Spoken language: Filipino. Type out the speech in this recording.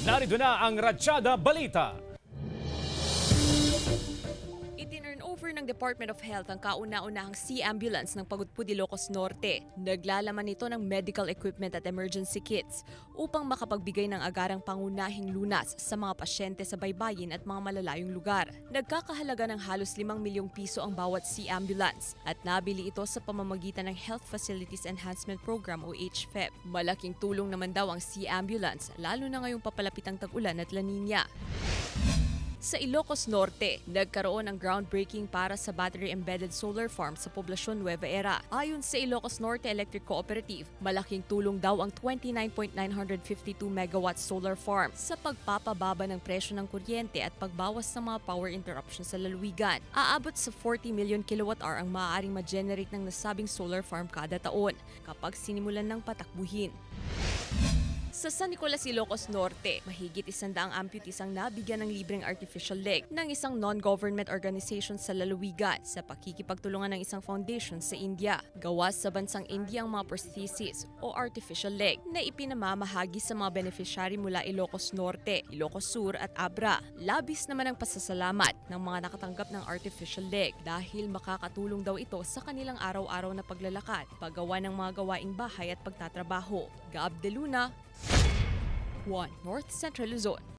Narito na ang Ratsyada Balita. Itinurn over ng Department of Health ang kauna-unahang Sea Ambulance ng Pagudpud, Ilocos Norte. Naglalaman nito ng medical equipment at emergency kits upang makapagbigay ng agarang pangunahing lunas sa mga pasyente sa baybayin at mga malalayong lugar. Nagkakahalaga ng halos 5 milyong piso ang bawat Sea Ambulance at nabili ito sa pamamagitan ng Health Facilities Enhancement Program o HFEP. Malaking tulong naman daw ang Sea Ambulance lalo na ngayong papalapit ang tag-ulan at La Nina. Sa Ilocos Norte, nagkaroon ng groundbreaking para sa battery-embedded solar farm sa poblasyon Nueva Era. Ayon sa Ilocos Norte Electric Cooperative, malaking tulong daw ang 29.952 megawatts solar farm sa pagpapababa ng presyo ng kuryente at pagbawas ng mga power interruption sa lalawigan. Aabot sa 40 million kilowatt-hour ang maaaring ma-generate ng nasabing solar farm kada taon kapag sinimulan ng patakbuhin. Sa San Nicolas, Ilocos Norte, mahigit 100 amputees ang nabigyan ng libreng artificial leg ng isang non-government organization sa lalawigan sa pakikipagtulungan ng isang foundation sa India. Gawa sa bansang India ang mga prosthesis o artificial leg na ipinamamahagi sa mga beneficiary mula Ilocos Norte, Ilocos Sur at Abra. Labis naman ang pasasalamat ng mga nakatanggap ng artificial leg dahil makakatulong daw ito sa kanilang araw-araw na paglalakad, paggawa ng mga gawaing bahay at pagtatrabaho. Gab de Luna, 1 North Central Luzon.